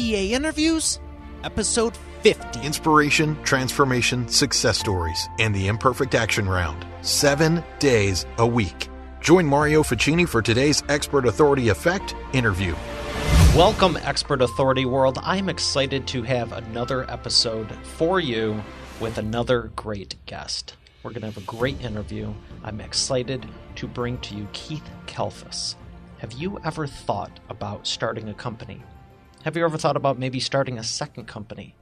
EA Interviews, episode 50. Inspiration, transformation, success stories, and the imperfect action round. 7 days a week. Join Mario Ficini for today's Expert Authority Effect interview. Welcome, Expert Authority World. I'm excited to have another episode for you with another great guest. We're going to have a great interview. I'm excited to bring to you Keith Kalfas. Have you ever thought about starting a company? Have you ever thought about maybe starting a second company?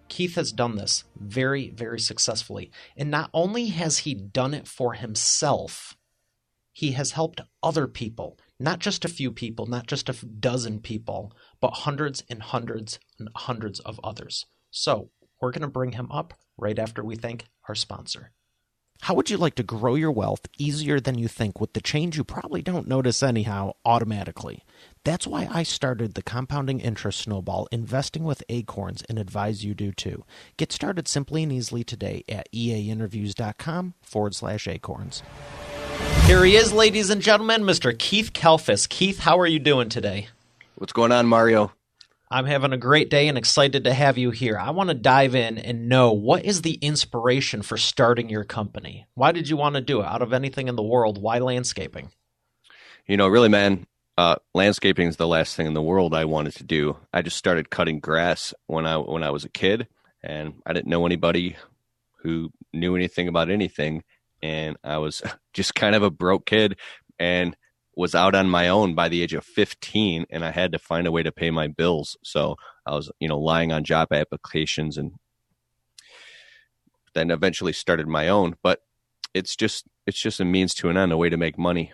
Keith has done this very, very successfully. And not only has he done it for himself, he has helped other people, not just a few people, not just a dozen people, but hundreds and hundreds and hundreds of others. So we're going to bring him up right after we thank our sponsor. How would you like to grow your wealth easier than you think with the change you probably don't notice anyhow automatically? That's why I started the Compounding Interest Snowball Investing with Acorns and advise you do too. Get started simply and easily today at eainterviews.com/acorns. Here he is, ladies and gentlemen, Mr. Keith Kalfas. Keith, how are you doing today? What's going on, Mario? I'm having a great day and excited to have you here. I want to dive in and know, what is the inspiration for starting your company? Why did you want to do it? Out of anything in the world, why landscaping? You know, really, man, landscaping is the last thing in the world I wanted to do. I just started cutting grass when I was a kid, and I didn't know anybody who knew anything about anything, and I was just kind of a broke kid and was out on my own by the age of 15, and I had to find a way to pay my bills. So I was, lying on job applications, and then eventually started my own. But it's just a means to an end, a way to make money.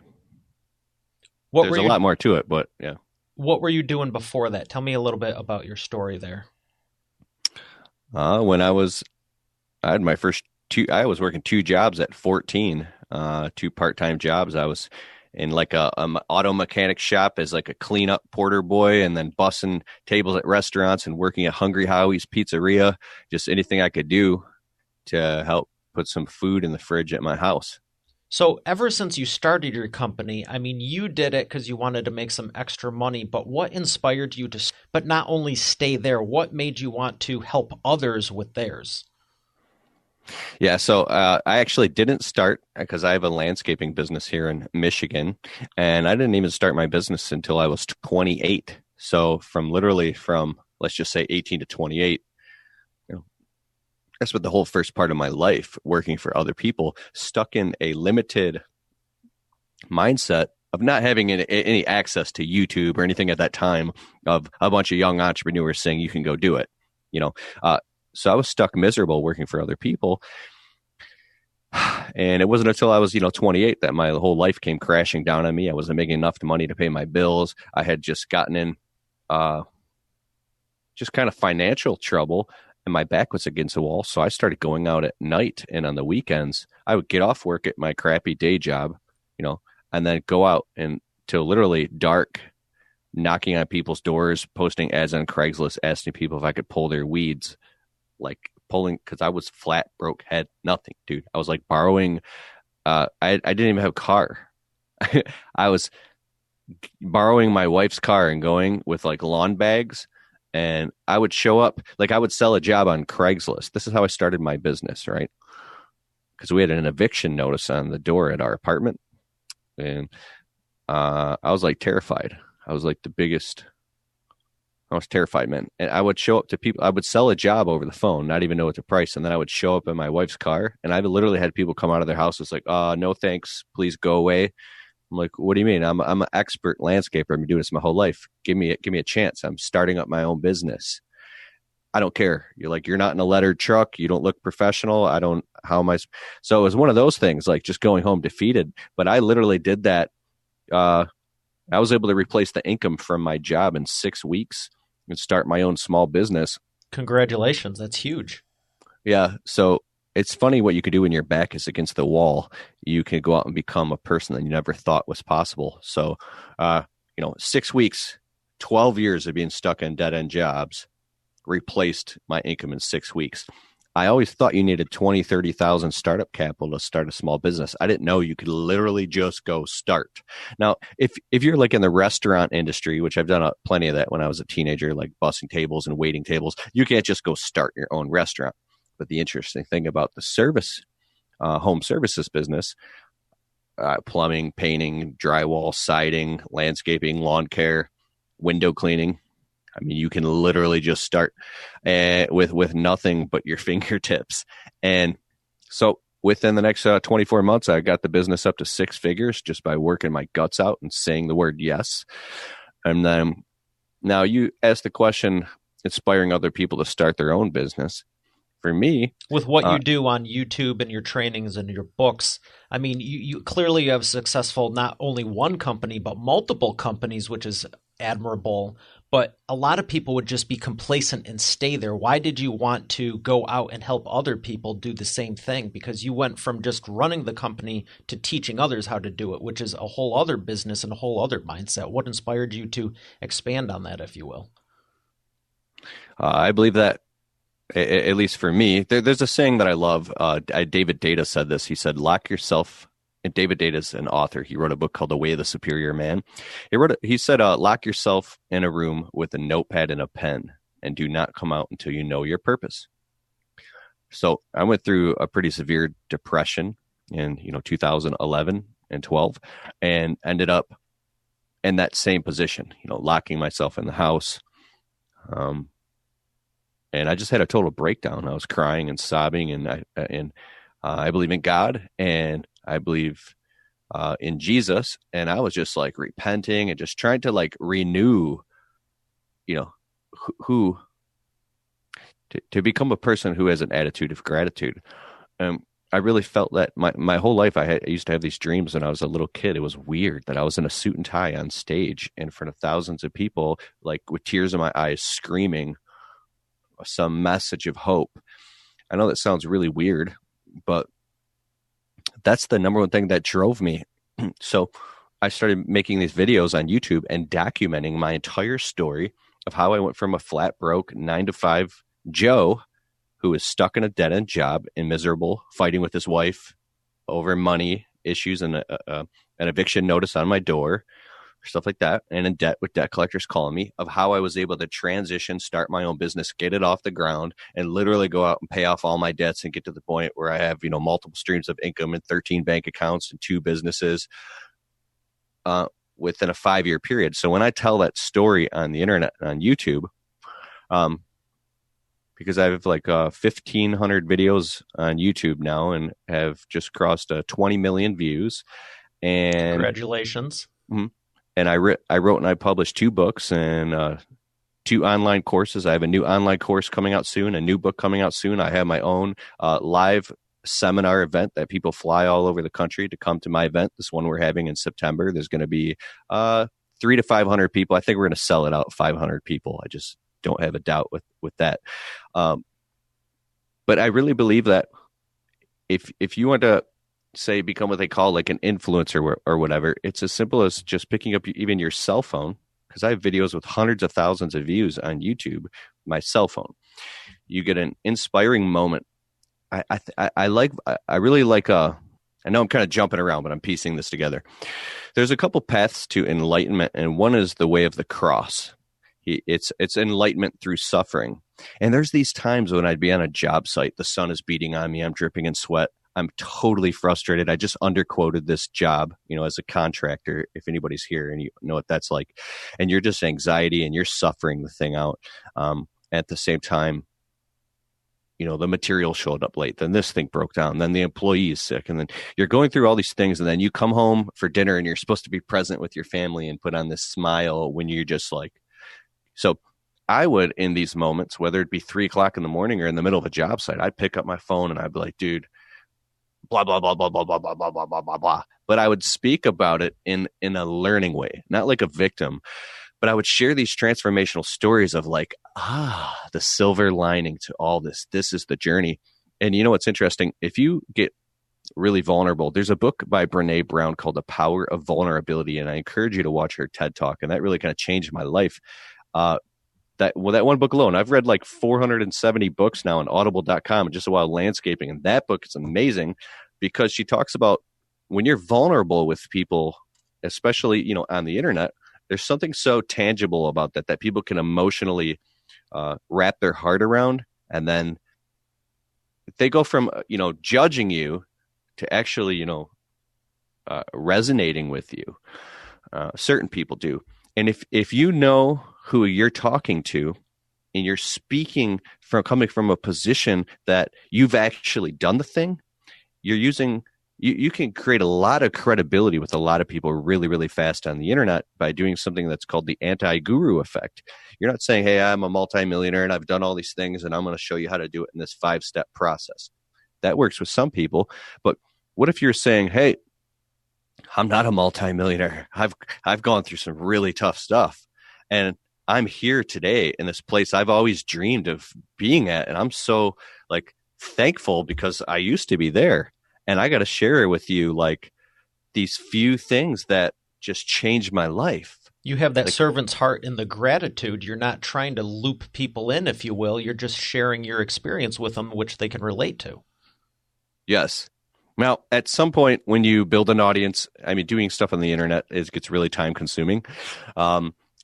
There's a lot more to it, but yeah. What were you doing before that? Tell me a little bit about your story there. When I had my first I was working 2 jobs at 14, 2 part-time jobs. I was in like a auto mechanic shop as like a cleanup porter boy, and then bussing tables at restaurants and working at Hungry Howie's Pizzeria, just anything I could do to help put some food in the fridge at my house. So ever since you started your company, I mean, you did it because you wanted to make some extra money, but what inspired you to, but not only stay there, what made you want to help others with theirs? Yeah, so I actually didn't start because I have a landscaping business here in Michigan, and I didn't even start my business until I was 28. So from let's just say 18 to 28, that's what the whole first part of my life, working for other people, stuck in a limited mindset of not having any access to YouTube or anything at that time, of a bunch of young entrepreneurs saying you can go do it, So I was stuck miserable working for other people. And it wasn't until I was, 28 that my whole life came crashing down on me. I wasn't making enough money to pay my bills. I had just gotten in just kind of financial trouble, and my back was against the wall. So I started going out at night, and on the weekends, I would get off work at my crappy day job, and then go out until literally dark, knocking on people's doors, posting ads on Craigslist, asking people if I could pull their weeds. Like pulling, because I was flat broke, had nothing, dude. I was like borrowing. I didn't even have a car. I was borrowing my wife's car and going with like lawn bags, and I would show up, like I would sell a job on Craigslist. This is how I started my business, right? Because we had an eviction notice on the door at our apartment, and I was like terrified. I was like I was terrified, man. And I would show up to people. I would sell a job over the phone, not even know what the price. And then I would show up in my wife's car, and I literally had people come out of their houses like, no, thanks. Please go away. I'm like, what do you mean? I'm an expert landscaper. I've been doing this my whole life. Give me a chance. I'm starting up my own business. I don't care. You're not in a lettered truck. You don't look professional. So it was one of those things, like just going home defeated. But I literally did that. I was able to replace the income from my job in 6 weeks and start my own small business. Congratulations. That's huge. Yeah. So it's funny what you could do when your back is against the wall. You can go out and become a person that you never thought was possible. So, 6 weeks, 12 years of being stuck in dead-end jobs replaced my income in 6 weeks. I always thought you needed 20, 30,000 startup capital to start a small business. I didn't know you could literally just go start. Now, if you're like in the restaurant industry, which I've done plenty of that when I was a teenager, like bussing tables and waiting tables, you can't just go start your own restaurant. But the interesting thing about the service, home services business, plumbing, painting, drywall, siding, landscaping, lawn care, window cleaning. I mean, you can literally just start with nothing but your fingertips. And so within the next 24 months, I got the business up to 6 figures just by working my guts out and saying the word yes. And then now you asked the question, inspiring other people to start their own business. For me, with what you do on YouTube and your trainings and your books, I mean, you clearly have successful not only one company, but multiple companies, which is admirable. But a lot of people would just be complacent and stay there. Why did you want to go out and help other people do the same thing? Because you went from just running the company to teaching others how to do it, which is a whole other business and a whole other mindset. What inspired you to expand on that, if you will? I believe that, at least for me, there's a saying that I love. David Data said this. He said, lock yourself. And David Data is an author. He wrote a book called The Way of the Superior Man. He said, lock yourself in a room with a notepad and a pen and do not come out until you know your purpose. So I went through a pretty severe depression in 2011 and 12 and ended up in that same position, locking myself in the house. And I just had a total breakdown. I was crying and sobbing, and I believe in God, and I believe in Jesus, and I was just like repenting and just trying to like renew, who to become a person who has an attitude of gratitude. I really felt that my whole life I used to have these dreams when I was a little kid. It was weird that I was in a suit and tie on stage in front of thousands of people, like with tears in my eyes, screaming some message of hope. I know that sounds really weird, but that's the number one thing that drove me. So I started making these videos on YouTube and documenting my entire story of how I went from a flat broke 9-to-5 Joe who was stuck in a dead-end job and miserable, fighting with his wife over money issues and an eviction notice on my door, stuff like that, and in debt with debt collectors calling me, of how I was able to transition, start my own business, get it off the ground, and literally go out and pay off all my debts and get to the point where I have, multiple streams of income and 13 bank accounts and 2 businesses within a 5-year period. So when I tell that story on the internet, on YouTube, because I have like 1,500 videos on YouTube now and have just crossed 20 million views. And congratulations. Mm-hmm. And I wrote and I published 2 books and 2 online courses. I have a new online course coming out soon, a new book coming out soon. I have my own live seminar event that people fly all over the country to come to my event. This one we're having in September. There's going to be 300 to 500 people. I think we're going to sell it out 500 people. I just don't have a doubt with that. But I really believe that if you want to say become what they call like an influencer or whatever, it's as simple as just picking up even your cell phone, because I have videos with hundreds of thousands of views on YouTube, my cell phone. You get an inspiring moment. I really like I know I'm kind of jumping around, but I'm piecing this together. There's a couple paths to enlightenment, and one is the way of the cross. It's enlightenment through suffering. And there's these times when I'd be on a job site, the sun is beating on me, I'm dripping in sweat, I'm totally frustrated. I just underquoted this job, as a contractor, if anybody's here and you know what that's like. And you're just anxiety and you're suffering the thing out. At the same time, the material showed up late. Then this thing broke down. Then the employee is sick. And then you're going through all these things. And then you come home for dinner and you're supposed to be present with your family and put on this smile when you're just like, so I would, in these moments, whether it be 3:00 in the morning or in the middle of a job site, I'd pick up my phone and I'd be like, dude, blah, blah, blah, blah, blah, blah, blah, blah, blah, blah, blah, blah. But I would speak about it in a learning way, not like a victim, but I would share these transformational stories of like, the silver lining to all this. This is the journey. And you know what's interesting? If you get really vulnerable, there's a book by Brene Brown called The Power of Vulnerability. And I encourage you to watch her TED Talk. And that really kind of changed my life. that one book alone. I've read like 470 books now on audible.com just about landscaping. And that book is amazing because she talks about when you're vulnerable with people, especially, you know, on the internet, there's something so tangible about that people can emotionally wrap their heart around. And then they go from, you know, judging you to actually, you know, resonating with you. Certain people do. And if you know who you're talking to and you're speaking from coming from a position that you've actually done the thing, you're using, you can create a lot of credibility with a lot of people really, really fast on the internet by doing something that's called the anti-guru effect. You're not saying, hey, I'm a multimillionaire and I've done all these things and I'm going to show you how to do it in this 5-step process. That works with some people. But what if you're saying, hey, I'm not a multimillionaire. I've gone through some really tough stuff. And I'm here today in this place I've always dreamed of being at. And I'm so like thankful because I used to be there. And I got to share with you like these few things that just changed my life. You have that servant's heart in the gratitude. You're not trying to loop people in, if you will. You're just sharing your experience with them, which they can relate to. Yes. Now, at some point when you build an audience, I mean, doing stuff on the internet gets really time consuming.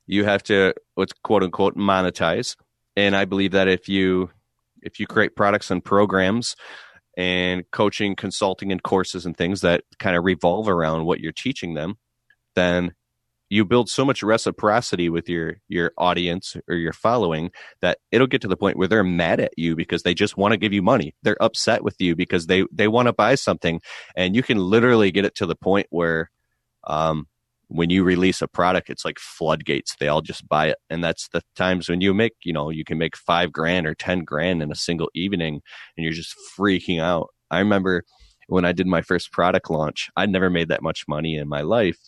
You have to, what's quote unquote, monetize. And I believe that if you create products and programs and coaching, consulting, and courses and things that kind of revolve around what you're teaching them, then you build so much reciprocity with your audience or your following that it'll get to the point where they're mad at you because they just want to give you money. They're upset with you because they want to buy something. And you can literally get it to the point where when you release a product, it's like floodgates. They all just buy it. And that's the times when you make, you know, you can make $5,000 or $10,000 in a single evening and you're just freaking out. I remember when I did my first product launch, I'd never made that much money in my life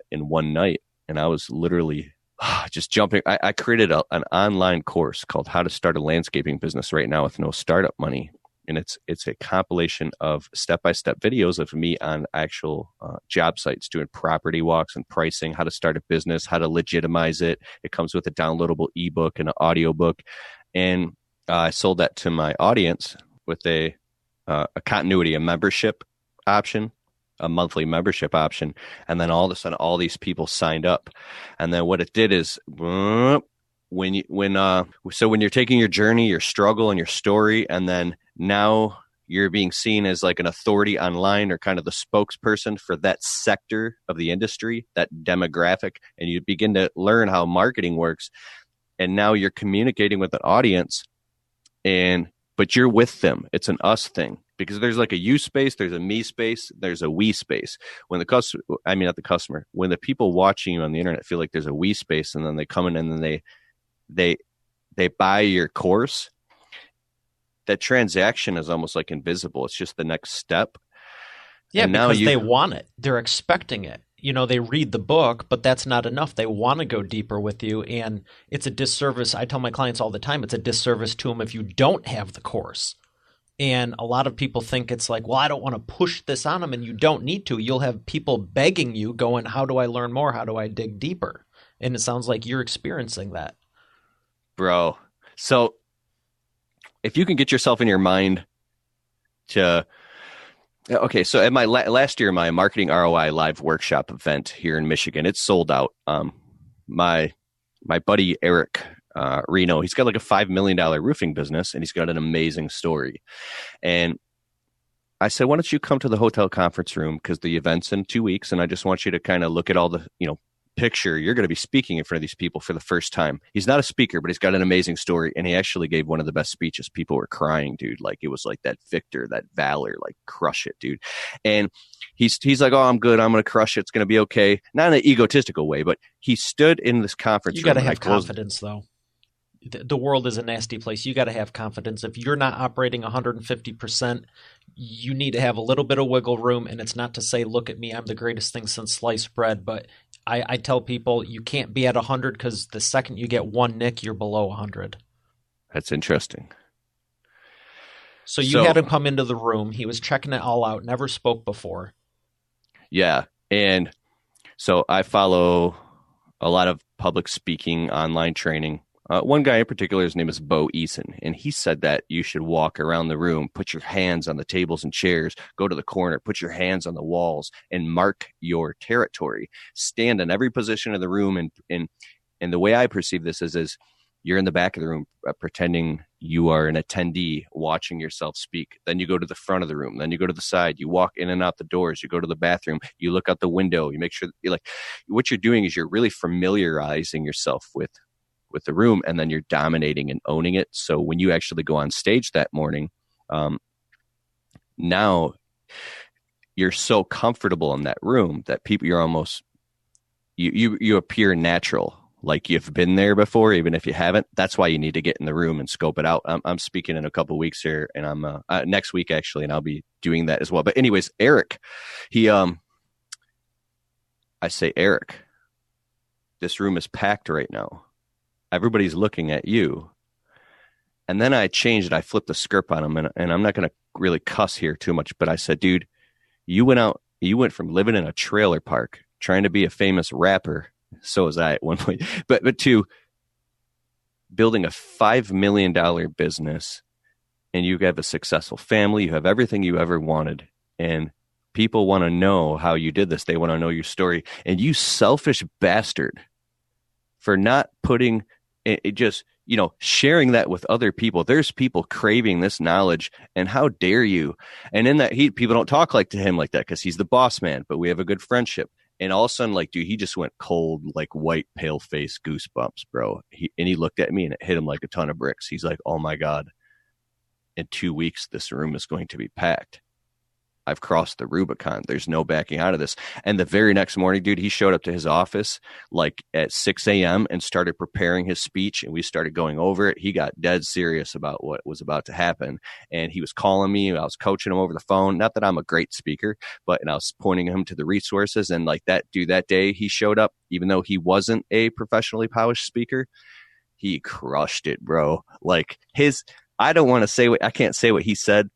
in one night. And I was literally just jumping. I created an online course called How to Start a Landscaping Business Right Now with No Startup Money. And it's a compilation of step-by-step videos of me on actual job sites doing property walks and pricing, how to start a business, how to legitimize it. It comes with a downloadable ebook and an audiobook. And I sold that to my audience with a continuity, a membership option, a monthly membership option. And then all of a sudden, all these people signed up. And then what it did is when you're taking your journey, your struggle and your story, and then now you're being seen as like an authority online or kind of the spokesperson for that sector of the industry, that demographic, and you begin to learn how marketing works. And now you're communicating with an audience but you're with them. It's an us thing because there's like a you space, there's a me space, there's a we space. When not the customer, when the people watching you on the internet feel like there's a we space and then they come in and then they buy your course, that transaction is almost like invisible. It's just the next step. Yeah, and because they want it. They're expecting it. You know, they read the book, but that's not enough. They want to go deeper with you. And it's a disservice. I tell my clients all the time, it's a disservice to them if you don't have the course. And a lot of people think it's like, well, I don't want to push this on them, and you don't need to. You'll have people begging you going, how do I learn more? How do I dig deeper? And it sounds like you're experiencing that. Bro. So if you can get yourself in your mind to, okay, so at my last year, my marketing ROI live workshop event here in Michigan, it's sold out. My buddy, Eric Reno, he's got like a $5 million roofing business and he's got an amazing story. And I said, why don't you come to the hotel conference room? Because the event's in 2 weeks. And I just want you to kind of look at all the, picture. You're going to be speaking in front of these people for the first time. He's not a speaker, but he's got an amazing story. And he actually gave one of the best speeches. People were crying, dude. Like it was like that victor, that valor, like crush it, dude. And he's like, oh, I'm good. I'm going to crush it. It's going to be okay. Not in an egotistical way, but he stood in this conference room. You got to have confidence though. The world is a nasty place. You got to have confidence. If you're not operating 150%, you need to have a little bit of wiggle room. And it's not to say, look at me, I'm the greatest thing since sliced bread. But I tell people you can't be at 100 because the second you get one nick, you're below 100. That's interesting. So you had him come into the room. He was checking it all out, never spoke before. Yeah. And so I follow a lot of public speaking online training. One guy in particular, his name is Bo Eason, and he said that you should walk around the room, put your hands on the tables and chairs, go to the corner, put your hands on the walls, and mark your territory. Stand in every position of the room, and the way I perceive this is you're in the back of the room pretending you are an attendee watching yourself speak. Then you go to the front of the room. Then you go to the side. You walk in and out the doors. You go to the bathroom. You look out the window. You make sure you're like, what you're doing is you're really familiarizing yourself with the room, and then you're dominating and owning it. So when you actually go on stage that morning, now you're so comfortable in that room that people, you're almost, you appear natural. Like you've been there before, even if you haven't. That's why you need to get in the room and scope it out. I'm speaking in a couple of weeks here, and I'm next week actually, and I'll be doing that as well. But anyways, Eric, I say, Eric, this room is packed right now. Everybody's looking at you. And then I changed it. I flipped the script on him, and I'm not going to really cuss here too much, but I said, dude, you went from living in a trailer park, trying to be a famous rapper. So was I at one point, but to building a $5 million business, and you have a successful family, you have everything you ever wanted, and people want to know how you did this. They want to know your story. And you selfish bastard for not putting it, just, sharing that with other people. There's people craving this knowledge, and how dare you? And in that heat, people don't talk to him like that because he's the boss man, but we have a good friendship. And all of a sudden, dude, he just went cold, white, pale face, goosebumps, bro. He looked at me, and it hit him like a ton of bricks. He's like, oh my God, in 2 weeks, this room is going to be packed. I've crossed the Rubicon. There's no backing out of this. And the very next morning, dude, he showed up to his office at 6 a.m. and started preparing his speech. And we started going over it. He got dead serious about what was about to happen. And he was calling me. I was coaching him over the phone. Not that I'm a great speaker, and I was pointing him to the resources. And that day he showed up, even though he wasn't a professionally polished speaker, he crushed it, bro. I don't want to say I can't say what he said.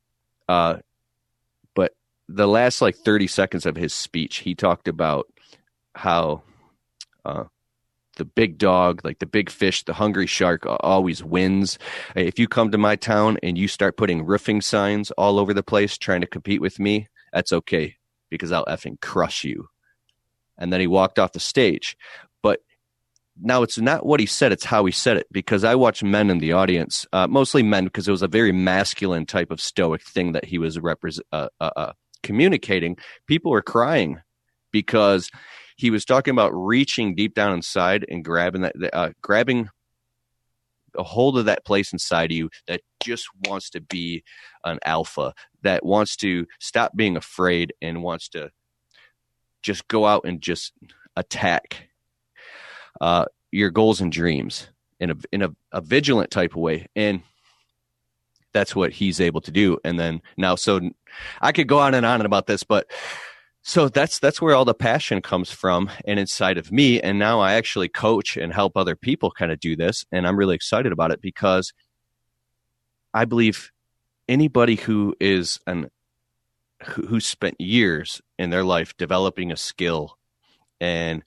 But the last 30 seconds of his speech, he talked about how the big dog, the big fish, the hungry shark always wins. If you come to my town and you start putting roofing signs all over the place trying to compete with me, that's okay, because I'll effing crush you. And then he walked off the stage. But now it's not what he said, it's how he said it, because I watched men in the audience, mostly men, because it was a very masculine type of stoic thing that he was communicating. People were crying because he was talking about reaching deep down inside and grabbing a hold of that place inside of you that just wants to be an alpha, that wants to stop being afraid and wants to just go out and just attack your goals and dreams in a vigilant type of way. And that's what he's able to do. And then now, so I could go on and on about this, but so that's where all the passion comes from and inside of me. And now I actually coach and help other people kind of do this. And I'm really excited about it because I believe anybody who spent years in their life developing a skill and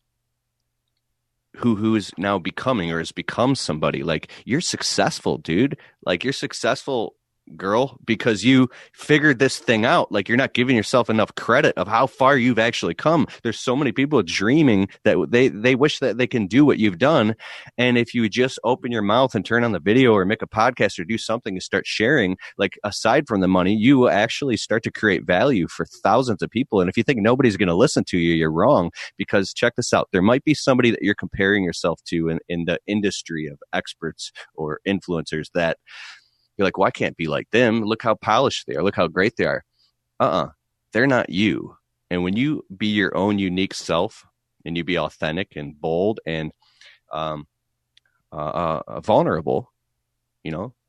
who is now becoming or has become somebody, you're successful, dude. You're successful, girl, because you figured this thing out. You're not giving yourself enough credit of how far you've actually come. There's so many people dreaming that they wish that they can do what you've done. And if you just open your mouth and turn on the video or make a podcast or do something and start sharing, aside from the money, you will actually start to create value for thousands of people. And if you think nobody's going to listen to you, you're wrong, because check this out. There might be somebody that you're comparing yourself to in the industry of experts or influencers that you're like, well, I can't be like them. Look how polished they are. Look how great they are. They're not you. And when you be your own unique self and you be authentic and bold and vulnerable,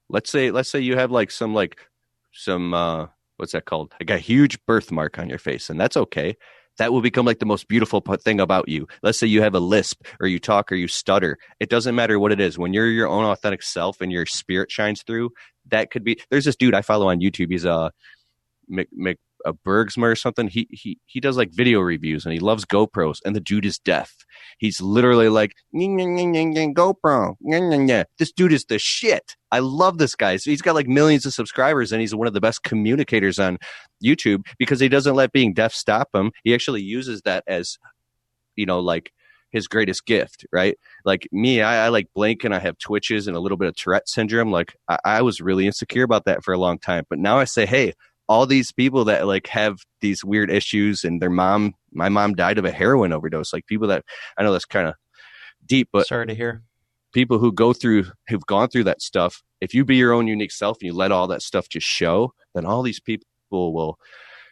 let's say you have some what's that called? A huge birthmark on your face, and that's okay. That will become the most beautiful thing about you. Let's say you have a lisp or you talk or you stutter. It doesn't matter what it is. When you're your own authentic self and your spirit shines through, that could be. There's this dude I follow on YouTube. He's a Bergsma or something. He does like video reviews and he loves GoPros, and the dude is deaf. He's literally like, GoPro. This dude is the shit. I love this guy. So he's got like millions of subscribers, and he's one of the best communicators on YouTube because he doesn't let being deaf stop him. He actually uses that as, like his greatest gift, right? Like me, I like blink and I have twitches and a little bit of Tourette syndrome. Like I was really insecure about that for a long time. But now I say, hey, all these people that like have these weird issues and my mom died of a heroin overdose. Like people that, I know that's kind of deep, but sorry to hear. People who've gone through that stuff, if you be your own unique self and you let all that stuff just show, then all these people will.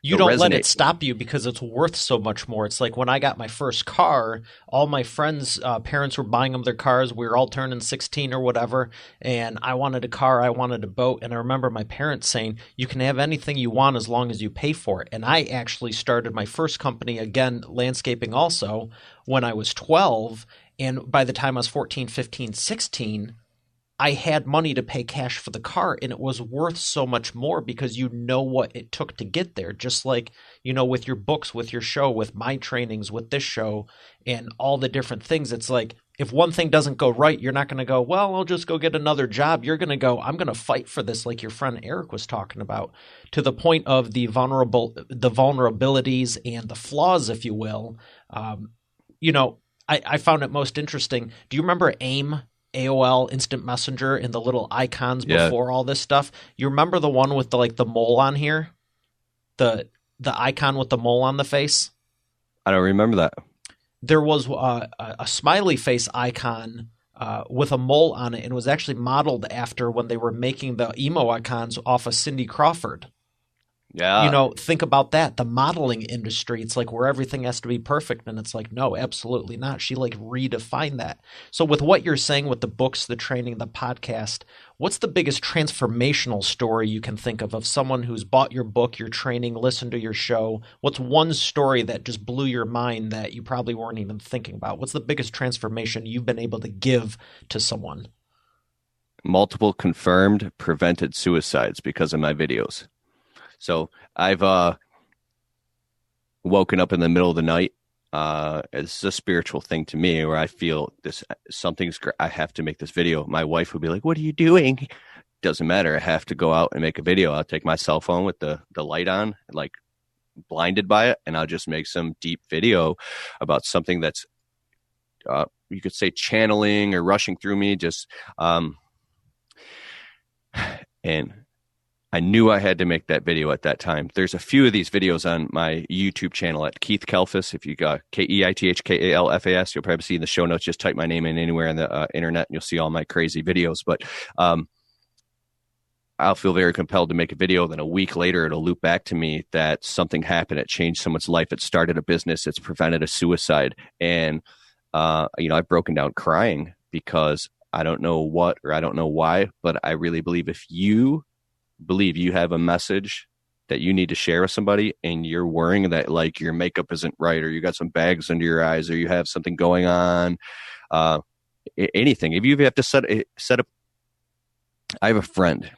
You don't let it stop you because it's worth so much more. It's like when I got my first car, all my friends' parents were buying them their cars. We were all turning 16 or whatever, and I wanted a car, I wanted a boat, and I remember my parents saying, you can have anything you want as long as you pay for it. And I actually started my first company, again, landscaping also, when I was 12, and by the time I was 14, 15, 16, I had money to pay cash for the car, and it was worth so much more because you know what it took to get there. Just like, with your books, with your show, with my trainings, with this show, and all the different things. It's like, if one thing doesn't go right, you're not going to go, well, I'll just go get another job. You're going to go, I'm going to fight for this, like your friend Eric was talking about, to the point of the vulnerabilities and the flaws, if you will. I found it most interesting. Do you remember AIM? AOL Instant Messenger and the little icons before all this stuff. You remember the one with the mole on here? The icon with the mole on the face? I don't remember that. There was a smiley face icon with a mole on it, and it was actually modeled after when they were making the emo icons off of Cindy Crawford. Yeah. Think about that. The modeling industry, it's like where everything has to be perfect. And it's like, no, absolutely not. She redefined that. So with what you're saying with the books, the training, the podcast, what's the biggest transformational story you can think of someone who's bought your book, your training, listened to your show? What's one story that just blew your mind that you probably weren't even thinking about? What's the biggest transformation you've been able to give to someone? Multiple confirmed prevented suicides because of my videos. So I've woken up in the middle of the night. It's a spiritual thing to me where I feel I have to make this video. My wife would be like, what are you doing? Doesn't matter. I have to go out and make a video. I'll take my cell phone with the light on, like blinded by it, and I'll just make some deep video about something that's, you could say, channeling or rushing through me. And I knew I had to make that video at that time. There's a few of these videos on my YouTube channel at Keith Kalfas. If you got KeithKalfas, you'll probably see in the show notes. Just type my name in anywhere on the internet, and you'll see all my crazy videos. But I'll feel very compelled to make a video. Then a week later, it'll loop back to me that something happened. It changed someone's life. It started a business. It's prevented a suicide. And, I've broken down crying because I don't know what or I don't know why, but I really believe if you believe you have a message that you need to share with somebody and you're worrying that like your makeup isn't right or you got some bags under your eyes or you have something going on, anything, if you have to set up, I have a friend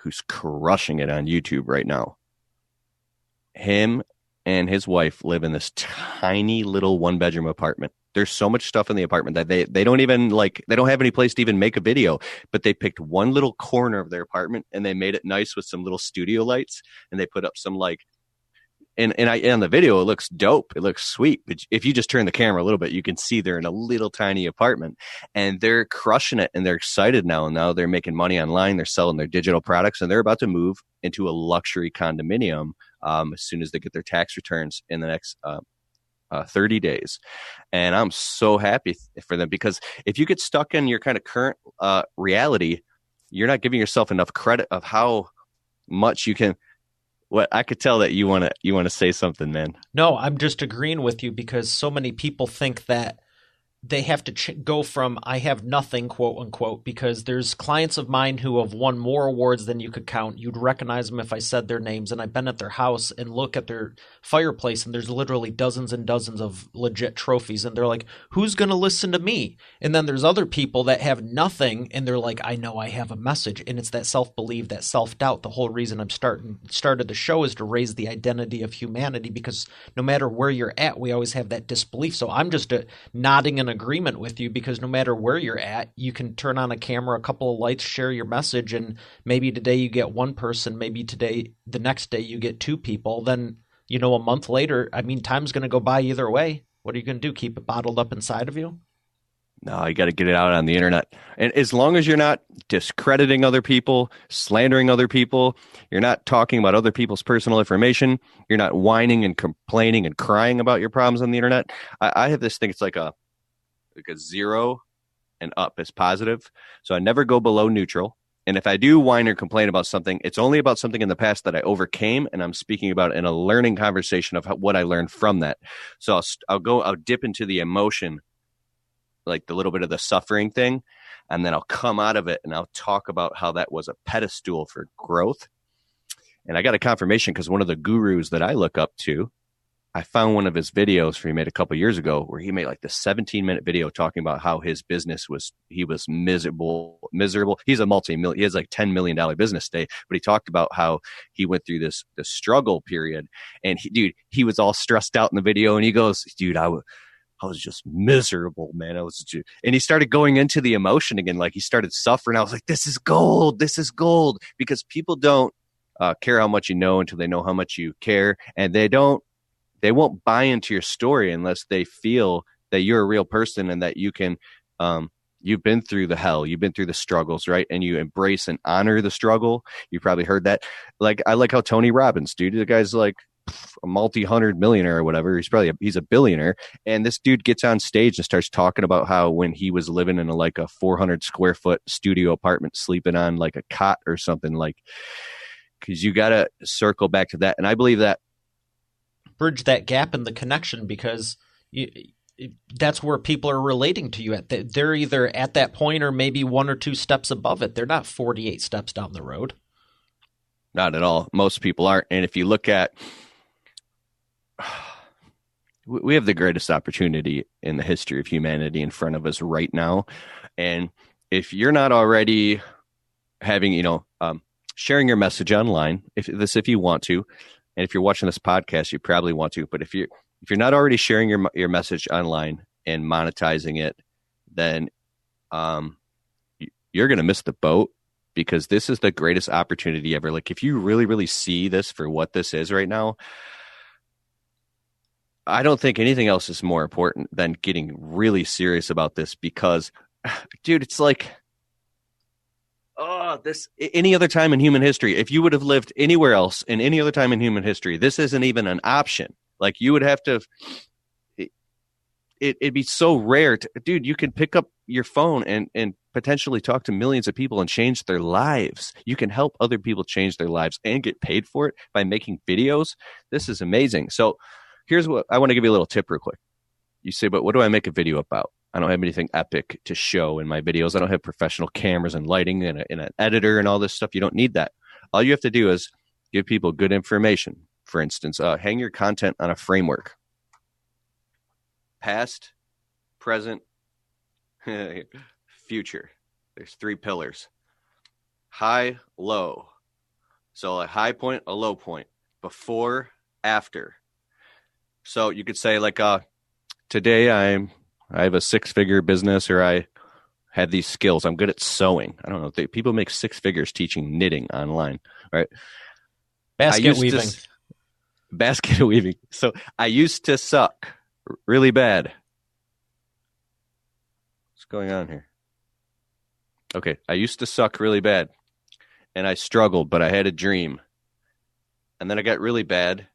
who's crushing it on YouTube right now. Him and his wife live in this tiny little 1-bedroom apartment. There's so much stuff in the apartment that they don't even they don't have any place to even make a video, but they picked one little corner of their apartment and they made it nice with some little studio lights and they put up some and on the video, it looks dope. It looks sweet. But if you just turn the camera a little bit, you can see they're in a little tiny apartment and they're crushing it and they're excited now. And now they're making money online. They're selling their digital products and they're about to move into a luxury condominium as soon as they get their tax returns in the next 30 days. And I'm so happy for them because if you get stuck in your kind of current reality, you're not giving yourself enough credit of how much you can. What I could tell that you want to say something, man. No, I'm just agreeing with you because so many people think that they have to go from I have nothing, quote unquote, because there's clients of mine who have won more awards than you could count. You'd recognize them if I said their names. And I've been at their house and look at their fireplace, and there's literally dozens and dozens of legit trophies. And they're like, who's going to listen to me? And then there's other people that have nothing, and they're like, I know I have a message. And it's that self-belief, that self-doubt. The whole reason I'm started the show is to raise the identity of humanity, because no matter where you're at, we always have that disbelief. So I'm just nodding in agreement with you, because no matter where you're at, you can turn on a camera, a couple of lights, share your message, and maybe today you get one person, maybe the next day you get two people. Then, a month later, I mean, time's going to go by either way. What are you going to do? Keep it bottled up inside of you? No, you got to get it out on the internet. And as long as you're not discrediting other people, slandering other people, you're not talking about other people's personal information, you're not whining and complaining and crying about your problems on the internet. I have this thing, it's like a 0 and up is positive. So I never go below neutral. And if I do whine or complain about something, it's only about something in the past that I overcame, and I'm speaking about in a learning conversation of what I learned from that. So I'll dip into the emotion, like the little bit of the suffering thing, and then I'll come out of it and I'll talk about how that was a pedestal for growth. And I got a confirmation because one of the gurus that I look up to, I found one of his videos he made a couple of years ago where he made like this 17-minute video talking about how his business he was miserable. He's a he has like $10 million business today, but he talked about how he went through this struggle period. And he was all stressed out in the video, and he goes, dude, I was just miserable, man. And he started going into the emotion again. Like he started suffering. I was like, this is gold. This is gold, because people don't care how much you know until they know how much you care. And they won't buy into your story unless they feel that you're a real person and that you can, you've been through the hell, you've been through the struggles, right? And you embrace and honor the struggle. You probably heard that. Like, I like how Tony Robbins, dude, the guy's like a multi-hundred millionaire or whatever. He's a billionaire. And this dude gets on stage and starts talking about how when he was living in a 400 square foot studio apartment, sleeping on like a cot or something, like, because you got to circle back to that. And I believe that bridge that gap in the connection, because that's where people are relating to you at. They're either at that point or maybe 1 or 2 steps above it. They're not 48 steps down the road. Not at all. Most people aren't. And if you look at, we have the greatest opportunity in the history of humanity in front of us right now. And if you're not already having, sharing your message online, if you want to, and if you're watching this podcast, you probably want to, but if you're not already sharing your message online and monetizing it, then you're going to miss the boat, because this is the greatest opportunity ever. Like, if you really, really see this for what this is right now, I don't think anything else is more important than getting really serious about this, because, dude, it's like, any other time in human history, if you would have lived anywhere else in any other time in human history, this isn't even an option. Like, you would have to, it'd be so rare dude, you can pick up your phone and potentially talk to millions of people and change their lives. You can help other people change their lives and get paid for it by making videos. This is amazing. So here's what I want to give you a little tip real quick. You say, but what do I make a video about? I don't have anything epic to show in my videos. I don't have professional cameras and lighting and an editor and all this stuff. You don't need that. All you have to do is give people good information. For instance, hang your content on a framework. Past, present, future. There's 3 pillars. High, low. So a high point, a low point. Before, after. So you could say like, today I have a 6-figure business, or I had these skills. I'm good at sewing. I don't know. People make 6 figures teaching knitting online, right? Basket weaving. Basket weaving. So I used to suck really bad. What's going on here? Okay. I used to suck really bad, and I struggled, but I had a dream. And then I got really bad,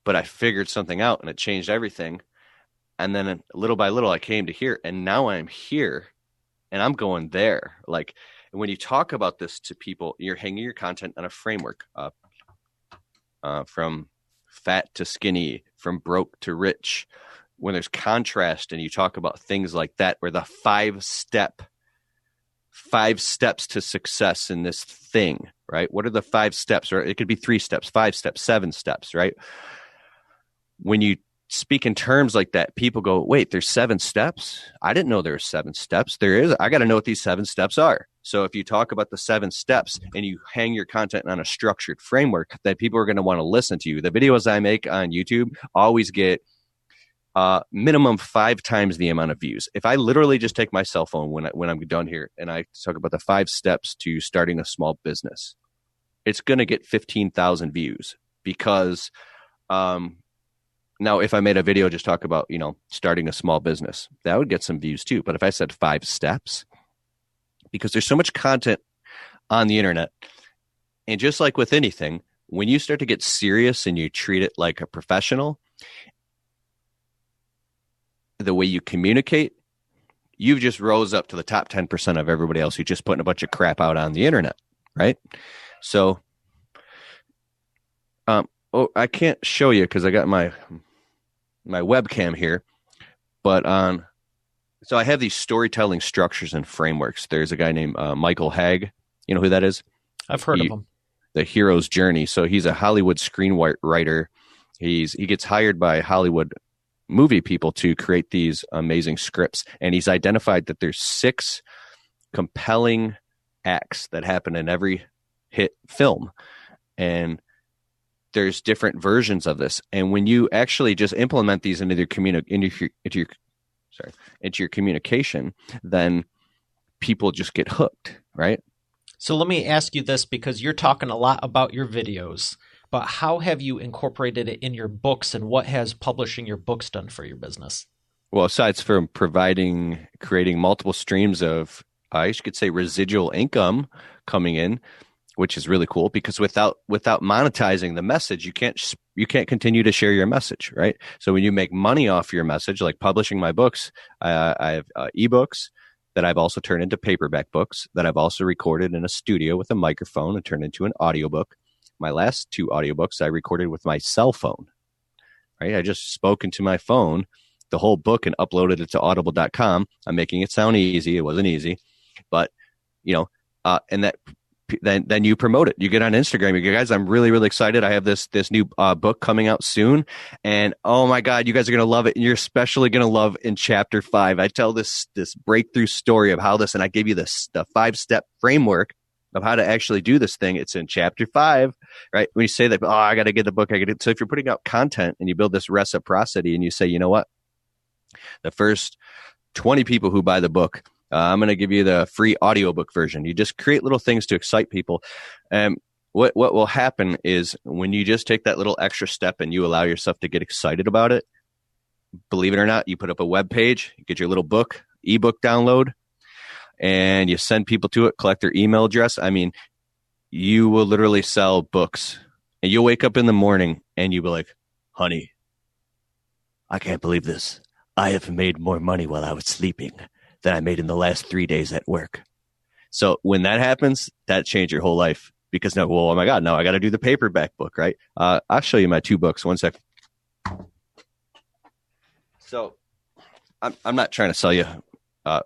but I figured something out, and it changed everything. And then little by little, I came to here, and now I'm here, and I'm going there. Like, when you talk about this to people, you're hanging your content on a framework, from fat to skinny, from broke to rich. when there's contrast and you talk about things like that, where the five steps to success in this thing, right? What are the 5 steps? Or it could be 3 steps, 5 steps, 7 steps, right? When you speak in terms like that, people go, wait, there's 7 steps? I didn't know there were 7 steps. There is. I got to know what these 7 steps are. So if you talk about the 7 steps and you hang your content on a structured framework, that people are going to want to listen to you. The videos I make on YouTube always get minimum 5 times the amount of views. If I literally just take my cell phone when I'm done here and I talk about the 5 steps to starting a small business, it's going to get 15,000 views because now if I made a video just talk about, starting a small business, that would get some views too. But if I said 5 steps, because there's so much content on the internet, and just like with anything, when you start to get serious and you treat it like a professional, the way you communicate, you've just rose up to the top 10% of everybody else who just putting a bunch of crap out on the internet, right? So, I can't show you because I got my webcam here, but so I have these storytelling structures and frameworks. There's a guy named Michael Hagg. You know who that is? I've heard of him. The Hero's Journey. So he's a Hollywood screenwriter. He gets hired by Hollywood movie people to create these amazing scripts, and he's identified that there's 6 compelling acts that happen in every hit film, and there's different versions of this. And when you actually just implement these into your communication, then people just get hooked, right? So let me ask you this, because you're talking a lot about your videos, but how have you incorporated it in your books, and what has publishing your books done for your business? Well, aside from creating multiple streams of, I could say, residual income coming in, which is really cool, because without monetizing the message, you can't continue to share your message, right? So when you make money off your message, like publishing my books, I have ebooks that I've also turned into paperback books that I've also recorded in a studio with a microphone and turned into an audiobook. My last 2 audiobooks I recorded with my cell phone, right? I just spoke into my phone, the whole book, and uploaded it to audible.com. I'm making it sound easy. It wasn't easy, but and that, then you promote it. You get on Instagram. You go, guys, I'm really, really excited. I have this new book coming out soon, and oh my God, you guys are going to love it. And you're especially going to love in chapter 5. I tell this breakthrough story of how this, and I give you the 5-step framework of how to actually do this thing. It's in chapter 5, right? When you say that, I got to get the book. So if you're putting out content and you build this reciprocity and you say, you know what, the first 20 people who buy the book, I'm going to give you the free audiobook version. You just create little things to excite people. What will happen is when you just take that little extra step and you allow yourself to get excited about it, believe it or not, you put up a web page, you get your little ebook download, and you send people to it, collect their email address. I mean, you will literally sell books, and you'll wake up in the morning and you'll be like, honey, I can't believe this. I have made more money while I was sleeping than I made in the last 3 days at work. So when that happens, that changed your whole life, because now, well, oh my God, now I got to do the paperback book, right? I'll show you my 2 books. One second. So I'm not trying to sell you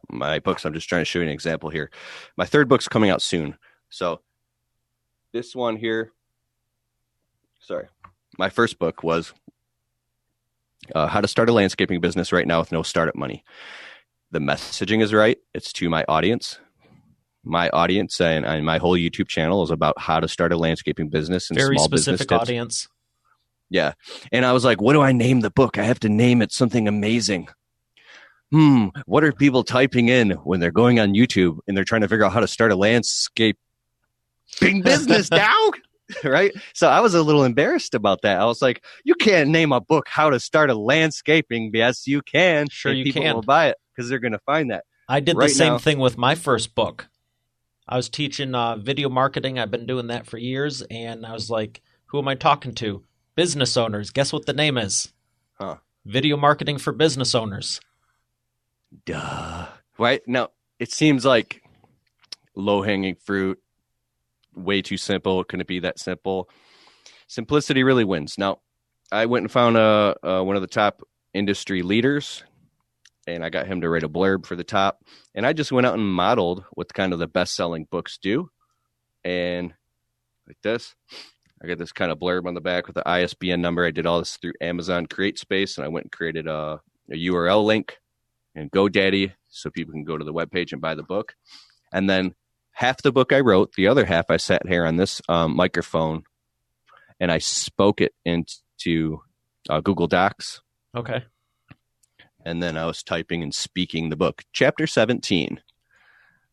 my books. I'm just trying to show you an example here. My 3rd book's coming out soon. So this one here, my first book was How to Start a Landscaping Business Right Now with No Startup Money. The messaging is right. It's to my audience. My audience and my whole YouTube channel is about how to start a landscaping business and very small specific business tips. Audience. Yeah. And I was like, what do I name the book? I have to name it something amazing. What are people typing in when they're going on YouTube and they're trying to figure out how to start a landscaping business now? Right? So I was a little embarrassed about that. I was like, you can't name a book How to Start a Landscaping. Yes, you can. Sure, you people can. Will buy it because they're going to find that. I did the same thing with my first book. I was teaching video marketing. I've been doing that for years. And I was like, who am I talking to? Business owners. Guess what the name is? Video marketing for business owners. Duh. Right? Now, it seems like low-hanging fruit, way too simple. Couldn't it be that simple? Simplicity really wins. Now, I went and found one of the top industry leaders, and I got him to write a blurb for the top. And I just went out and modeled what kind of the best-selling books do. And like this, I got this kind of blurb on the back with the ISBN number. I did all this through Amazon CreateSpace, and I went and created a URL link and GoDaddy so people can go to the webpage and buy the book. And then half the book I wrote, the other half I sat here on this microphone, and I spoke it into Google Docs. Okay. And then I was typing and speaking the book. Chapter 17,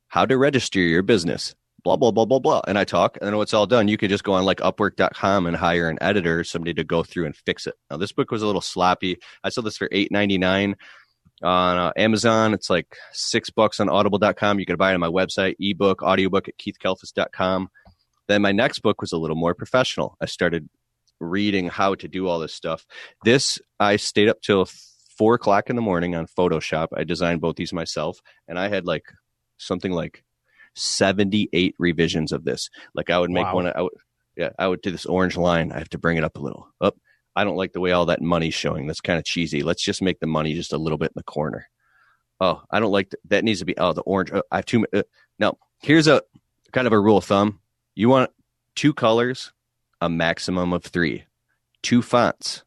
how to register your business, blah, blah, blah, blah, blah. And I talk, and then when it's all done, you could just go on like Upwork.com and hire an editor, somebody to go through and fix it. Now, this book was a little sloppy. I sold this for $8.99 on Amazon. It's like $6 on Audible.com. You could buy it on my website, ebook, audiobook at KeithKalfas.com. Then my next book was a little more professional. I started reading how to do all this stuff. This, I stayed up till 4 o'clock in the morning on Photoshop. I designed both these myself, and I had like something like 78 revisions of this. Like I would make one. I would do this orange line. I have to bring it up a little. I don't like the way all that money's showing. That's kind of cheesy. Let's just make the money just a little bit in the corner. Oh, I don't like that. Needs to be, the orange. I have too many. No, here's a kind of a rule of thumb. You want 2 colors, a maximum of 3, 2 fonts,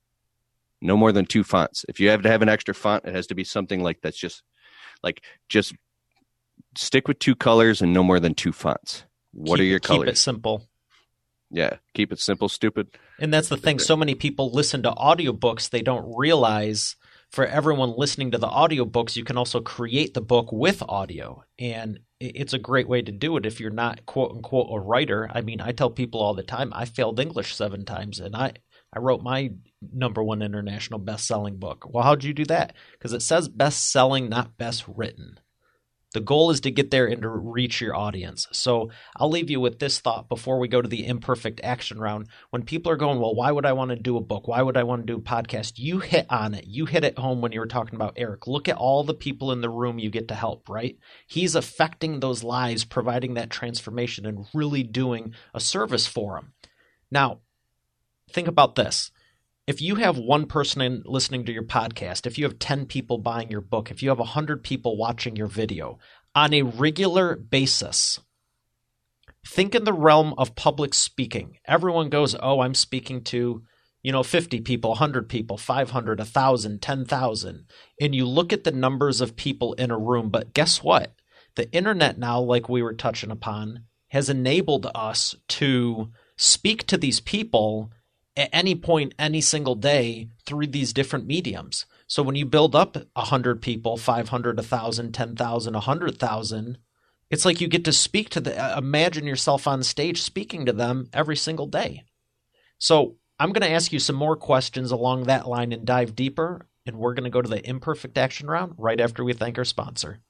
no more than 2 fonts. If you have to have an extra font, it has to be something like that's just stick with 2 colors and no more than 2 fonts. What are your colors? Keep it simple. Yeah, keep it simple, stupid. And that's the thing. So many people listen to audiobooks, they don't realize for everyone listening to the audiobooks, you can also create the book with audio. And it's a great way to do it if you're not, quote unquote, a writer. I mean, I tell people all the time, I failed English 7 times, and I wrote my #1 international best-selling book. Well, how'd you do that? Because it says best-selling, not best written. The goal is to get there and to reach your audience. So I'll leave you with this thought before we go to the imperfect action round. When people are going, well, why would I want to do a book? Why would I want to do a podcast? You hit on it. You hit it home when you were talking about Eric. Look at all the people in the room you get to help, right? He's affecting those lives, providing that transformation and really doing a service for them. Now, think about this. If you have one person listening to your podcast, if you have 10 people buying your book, if you have 100 people watching your video on a regular basis, think in the realm of public speaking. Everyone goes, oh, I'm speaking to, 50 people, 100 people, 500, 1,000, 10,000. And you look at the numbers of people in a room, but guess what? The internet now, like we were touching upon, has enabled us to speak to these people at any point, any single day through these different mediums. So when you build up 100 people, 500, 1,000, 10,000, 100,000, it's like you get to speak to imagine yourself on stage speaking to them every single day. So I'm going to ask you some more questions along that line and dive deeper, and we're going to go to the imperfect action round right after we thank our sponsor.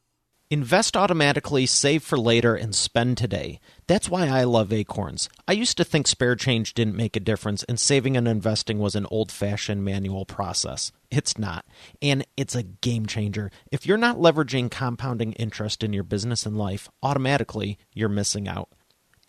Invest automatically, save for later, and spend today. That's why I love Acorns. I used to think spare change didn't make a difference and saving and investing was an old-fashioned manual process. It's not, and it's a game changer. If you're not leveraging compounding interest in your business and life, automatically you're missing out.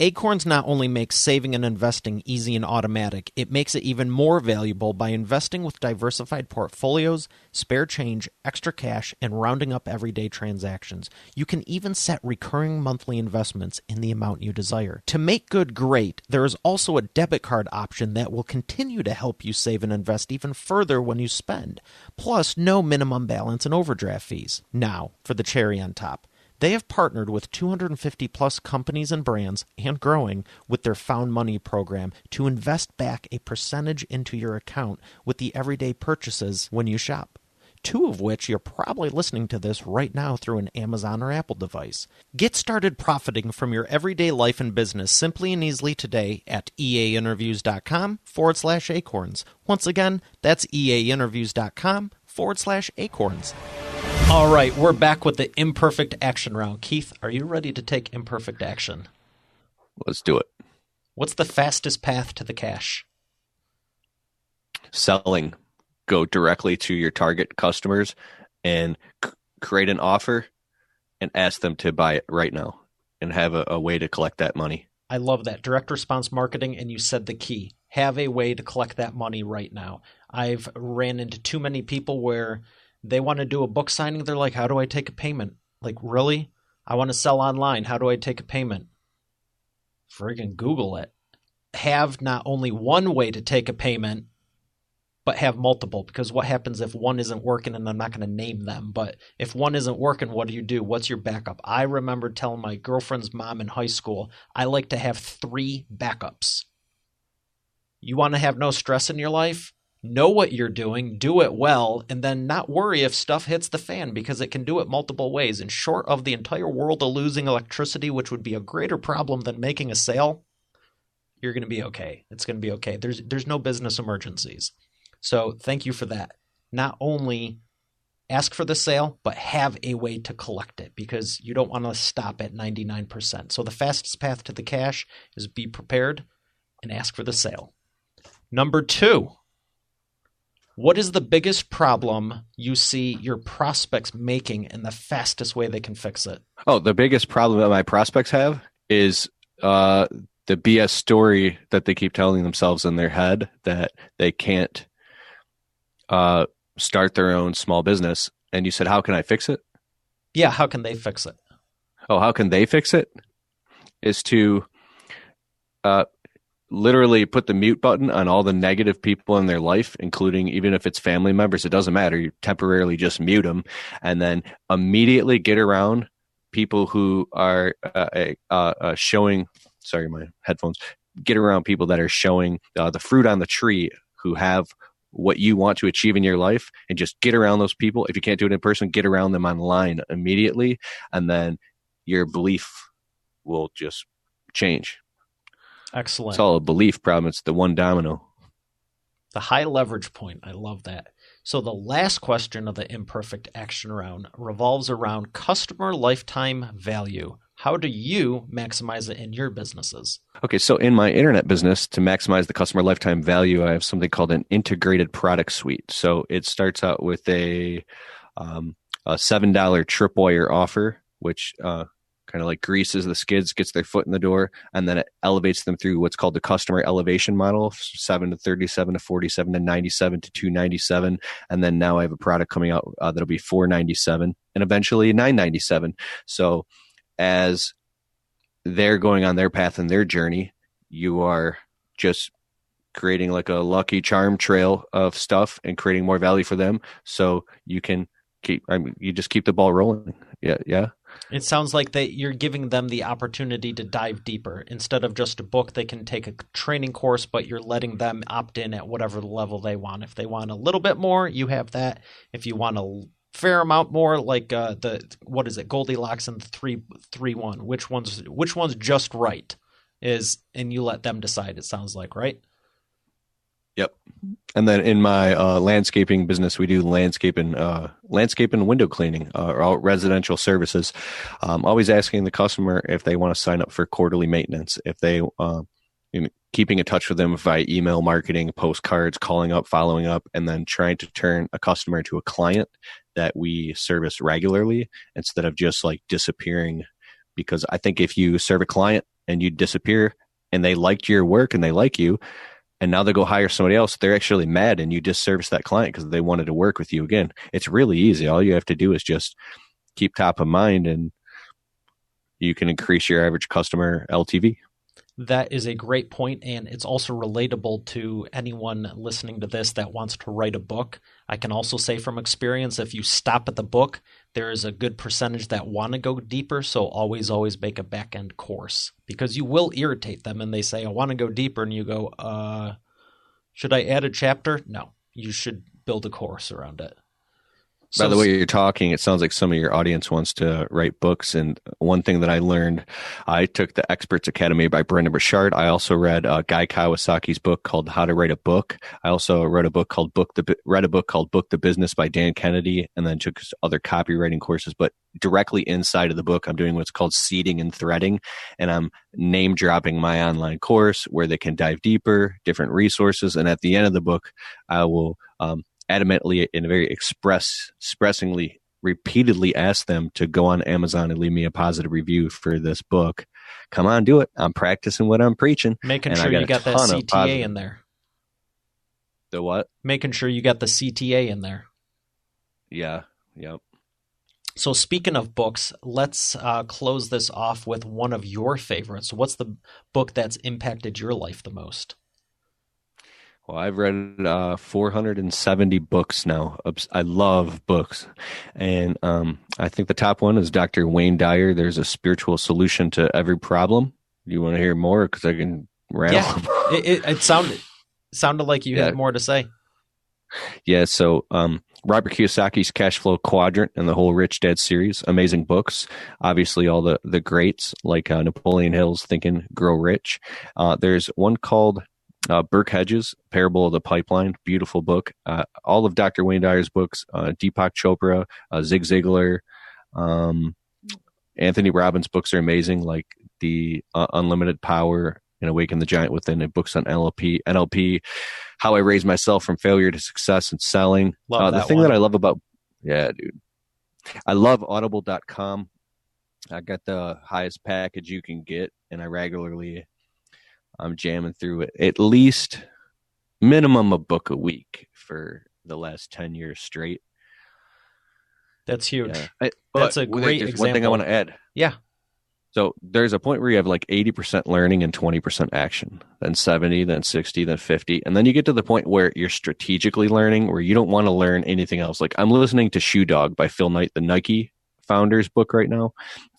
Acorns not only makes saving and investing easy and automatic, it makes it even more valuable by investing with diversified portfolios, spare change, extra cash, and rounding up everyday transactions. You can even set recurring monthly investments in the amount you desire. To make good great, there is also a debit card option that will continue to help you save and invest even further when you spend. Plus, no minimum balance and overdraft fees. Now, for the cherry on top. They have partnered with 250 plus companies and brands, and growing, with their Found Money program to invest back a percentage into your account with the everyday purchases when you shop. 2 of which you're probably listening to this right now through an Amazon or Apple device. Get started profiting from your everyday life and business simply and easily today at eainterviews.com/acorns. Once again, that's eainterviews.com/acorns. All right, we're back with the imperfect action round. Keith, are you ready to take imperfect action? Let's do it. What's the fastest path to the cash? Selling. Go directly to your target customers and create an offer and ask them to buy it right now and have a way to collect that money. I love that. Direct response marketing, and you said the key. Have a way to collect that money right now. I've ran into too many people where they want to do a book signing. They're like, how do I take a payment? Like, really? I want to sell online. How do I take a payment? Friggin' Google it. Have not only one way to take a payment, but have multiple, because what happens if one isn't working, and I'm not going to name them, but if one isn't working, what do? What's your backup? I remember telling my girlfriend's mom in high school, I like to have 3 backups. You want to have no stress in your life? Know what you're doing, do it well, and then not worry if stuff hits the fan, because it can do it multiple ways. And short of the entire world of losing electricity, which would be a greater problem than making a sale, you're going to be okay. It's going to be okay. There's no business emergencies. So thank you for that. Not only ask for the sale, but have a way to collect it, because you don't want to stop at 99%. So the fastest path to the cash is be prepared and ask for the sale. Number 2, what is the biggest problem you see your prospects making and the fastest way they can fix it? Oh, the biggest problem that my prospects have is the BS story that they keep telling themselves in their head, that they can't start their own small business. And you said, how can I fix it? Yeah, how can they fix it? Oh, how can they fix it? Is to literally put the mute button on all the negative people in their life, including even if it's family members. It doesn't matter. You temporarily just mute them, and then immediately get around people who are showing, sorry, my headphones, get around people that are showing the fruit on the tree, who have what you want to achieve in your life, and just get around those people. If you can't do it in person, get around them online immediately, and then your belief will just change. Excellent. It's all a belief problem. It's the one domino. The high leverage point. I love that. So the last question of the imperfect action round revolves around customer lifetime value. How do you maximize it in your businesses? Okay, so in my internet business, to maximize the customer lifetime value, I have something called an integrated product suite. So it starts out with a $7 tripwire offer, which kind of like greases the skids, gets their foot in the door, and then it elevates them through what's called the customer elevation model, 7 to 37 to 47 to 97 to 297. And then now I have a product coming out that'll be 497 and eventually 997. So as they're going on their path and their journey, you are just creating like a lucky charm trail of stuff and creating more value for them. So you can you just keep the ball rolling. Yeah. It sounds like that you're giving them the opportunity to dive deeper. Instead of just a book, they can take a training course, but you're letting them opt in at whatever level they want. If they want a little bit more, you have that. If you want a fair amount more, like Goldilocks and the 3-1, which one's just right and you let them decide, it sounds like, right? Yep. And then in my landscaping business, we do landscape and window cleaning, all residential services. Always asking the customer if they want to sign up for quarterly maintenance, if they keeping in touch with them via email marketing, postcards, calling up, following up, and then trying to turn a customer into a client that we service regularly instead of just like disappearing. Because I think if you serve a client and you disappear and they liked your work and they like you, and now they go hire somebody else, they're actually mad and you disservice that client because they wanted to work with you again. It's really easy. All you have to do is just keep top of mind and you can increase your average customer LTV. That is a great point, and it's also relatable to anyone listening to this that wants to write a book. I can also say from experience, if you stop at the book, there is a good percentage that want to go deeper, so always make a back-end course, because you will irritate them, and they say, I want to go deeper, and you go, should I add a chapter? No, you should build a course around it. By the way you're talking, it sounds like some of your audience wants to write books. And one thing that I learned, I took the Experts Academy by Brendon Burchard. I also read Guy Kawasaki's book called How to Write a Book. I also read a book called Book the Business by Dan Kennedy, and then took other copywriting courses. But directly inside of the book, I'm doing what's called seeding and threading, and I'm name dropping my online course where they can dive deeper, different resources. And at the end of the book, I will adamantly and very expressingly repeatedly ask them to go on Amazon and leave me a positive review for this book. come on, do it. I'm practicing what I'm preaching. Making and sure I got you a got that ton of CTA positive- in there. The what? Making sure you got the CTA in there. Yeah. Yep. So speaking of books, let's close this off with one of your favorites. What's the book that's impacted your life the most? Well, I've read 470 books now. I love books. And I think the top one is Dr. Wayne Dyer. There's a spiritual solution to every problem. Do you want to hear more? Because I can rattle. Yeah, it sounded like you had more to say. Yeah, so Robert Kiyosaki's Cash Flow Quadrant and the whole Rich Dad series, amazing books. Obviously, all the greats like Napoleon Hill's Think and Grow Rich. There's one called Burke Hedges, Parable of the Pipeline, beautiful book. All of Dr. Wayne Dyer's books, Deepak Chopra, Zig Ziglar, Anthony Robbins' books are amazing, like the Unlimited Power and Awaken the Giant Within, and books on NLP, How I Raised Myself from Failure to Success and Selling. The thing that I love about, I love audible.com. I got the highest package you can get, and I regularly I'm jamming through it at least minimum a book a week for the last 10 years straight. That's huge. Yeah. That's a great example. One thing I want to add. Yeah. So there's a point where you have like 80% learning and 20% action, then 70, then 60, then 50. And then you get to the point where you're strategically learning, where you don't want to learn anything else. Like I'm listening to Shoe Dog by Phil Knight, the Nike founder's book right now.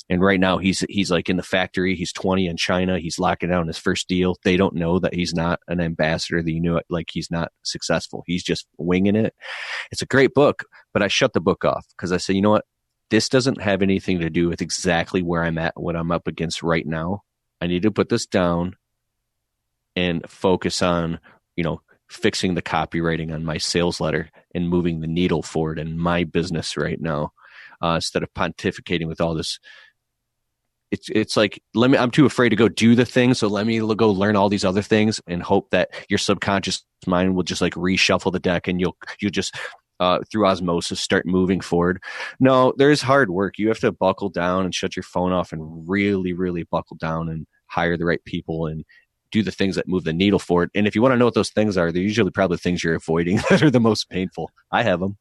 And right now he's like in the factory. He's 20 in China. He's locking down his first deal. They don't know that he's not an ambassador, that like he's not successful. He's just winging it. It's a great book, but I shut the book off because I said, you know what? This doesn't have anything to do with exactly where I'm at, what I'm up against right now. I need to put this down and focus on, fixing the copywriting on my sales letter and moving the needle forward in my business right now, instead of pontificating with all this. It's like, I'm too afraid to go do the thing. So let me go learn all these other things and hope that your subconscious mind will just like reshuffle the deck and you'll just, through osmosis, start moving forward. No, there's hard work. You have to buckle down and shut your phone off and really, really buckle down and hire the right people and do the things that move the needle forward. And if you want to know what those things are, they're usually probably things you're avoiding that are the most painful. I have them.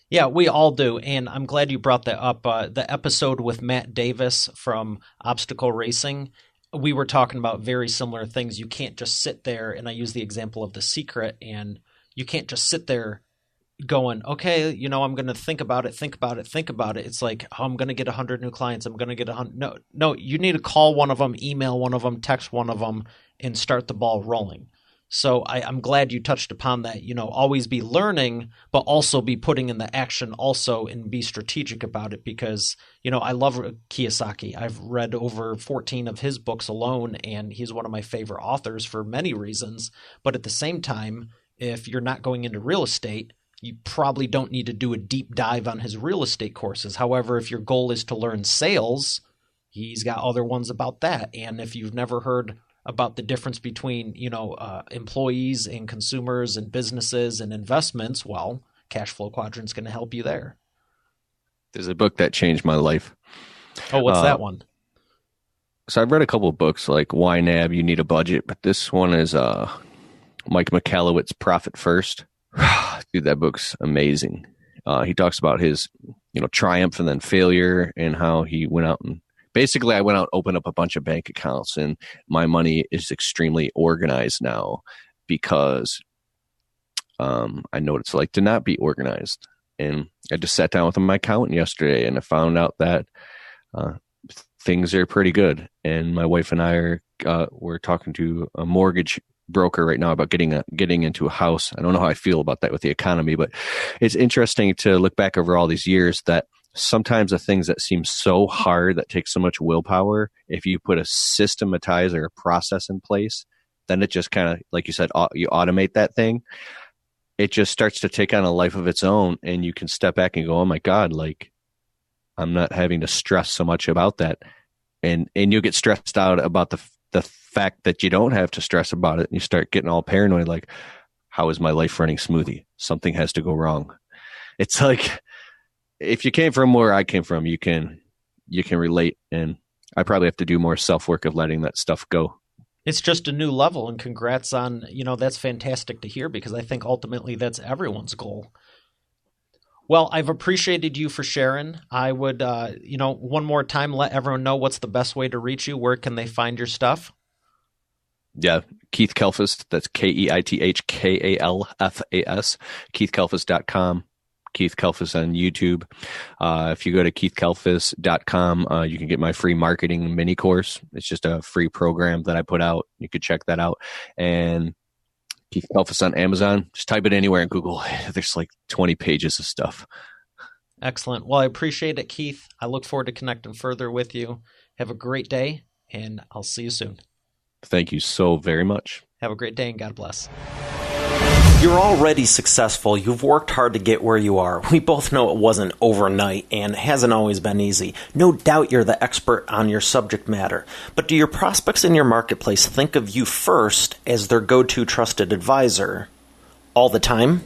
Yeah, we all do. And I'm glad you brought that up. The episode with Matt Davis from Obstacle Racing, we were talking about very similar things. You can't just sit there, and I use the example of The Secret, and you can't just sit there going, okay, I'm going to think about it. It's like, oh, I'm going to get 100 new clients. I'm going to get 100. No, you need to call one of them, email one of them, text one of them, and start the ball rolling. So I'm glad you touched upon that, always be learning, but also be putting in the action also and be strategic about it because, I love Kiyosaki. I've read over 14 of his books alone, and he's one of my favorite authors for many reasons. But at the same time, if you're not going into real estate, you probably don't need to do a deep dive on his real estate courses. However, if your goal is to learn sales, he's got other ones about that. And if you've never heard about the difference between, employees and consumers and businesses and investments, well, Cash Flow Quadrant's going to help you there. There's a book that changed my life. Oh, what's that one? So I've read a couple of books like Why Nab, You Need a Budget, but this one is Mike Michalowicz, Profit First. Dude, that book's amazing. He talks about his, triumph and then failure and how he went out and basically, I went out and opened up a bunch of bank accounts, and my money is extremely organized now because I know what it's like to not be organized. And I just sat down with my accountant yesterday, and I found out that things are pretty good. And my wife and I we're talking to a mortgage broker right now about getting into a house. I don't know how I feel about that with the economy, but it's interesting to look back over all these years that sometimes the things that seem so hard, that take so much willpower, if you put a systematize or a process in place, then it just kind of, like you said, you automate that thing. It just starts to take on a life of its own, and you can step back and go, oh my God, like I'm not having to stress so much about that. And you'll get stressed out about the fact that you don't have to stress about it. And you start getting all paranoid, like, how is my life running smoothly? Something has to go wrong. It's like, if you came from where I came from, you can relate. And I probably have to do more self-work of letting that stuff go. It's just a new level, and congrats on, that's fantastic to hear, because I think ultimately that's everyone's goal. Well, I've appreciated you for sharing. I would, one more time, let everyone know what's the best way to reach you. Where can they find your stuff? Yeah, Keith Kalfas. That's KeithKalfas. KeithKalfas.com. Keith Kalfas on YouTube. If you go to keithkalfas.com, you can get my free marketing mini course. It's just a free program that I put out. You could check that out. And Keith Kalfas on Amazon. Just type it anywhere in Google. There's like 20 pages of stuff. Excellent. Well, I appreciate it, Keith. I look forward to connecting further with you. Have a great day, and I'll see you soon. Thank you so very much. Have a great day, and God bless. You're already successful. You've worked hard to get where you are. We both know it wasn't overnight and hasn't always been easy. No doubt you're the expert on your subject matter. But do your prospects in your marketplace think of you first as their go-to trusted advisor all the time?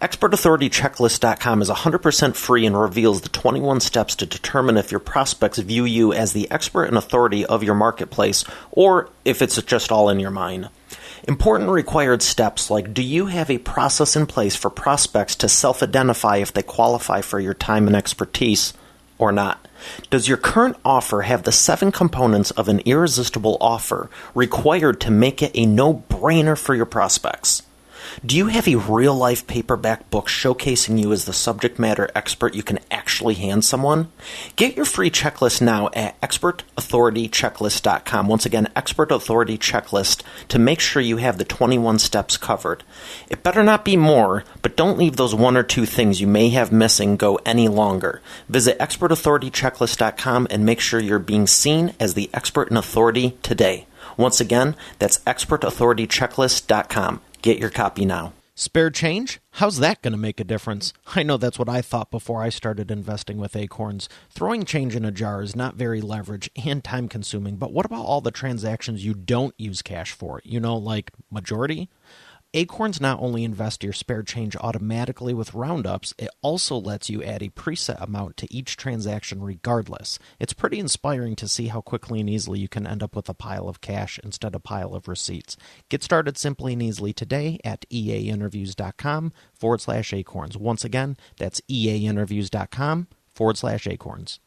ExpertAuthorityChecklist.com is 100% free and reveals the 21 steps to determine if your prospects view you as the expert and authority of your marketplace, or if it's just all in your mind. Important required steps like, do you have a process in place for prospects to self-identify if they qualify for your time and expertise or not? Does your current offer have the 7 components of an irresistible offer required to make it a no-brainer for your prospects? Do you have a real-life paperback book showcasing you as the subject matter expert you can actually hand someone? Get your free checklist now at ExpertAuthorityChecklist.com. Once again, Expert Authority Checklist, to make sure you have the 21 steps covered. It better not be more, but don't leave those 1 or 2 things you may have missing go any longer. Visit ExpertAuthorityChecklist.com and make sure you're being seen as the expert and authority today. Once again, that's ExpertAuthorityChecklist.com. Get your copy now. Spare change? How's that going to make a difference? I know that's what I thought before I started investing with Acorns. Throwing change in a jar is not very leverage and time consuming, but what about all the transactions you don't use cash for? Like majority? Acorns not only invest your spare change automatically with roundups, it also lets you add a preset amount to each transaction regardless. It's pretty inspiring to see how quickly and easily you can end up with a pile of cash instead of a pile of receipts. Get started simply and easily today at eainterviews.com/acorns. Once again, that's eainterviews.com/acorns.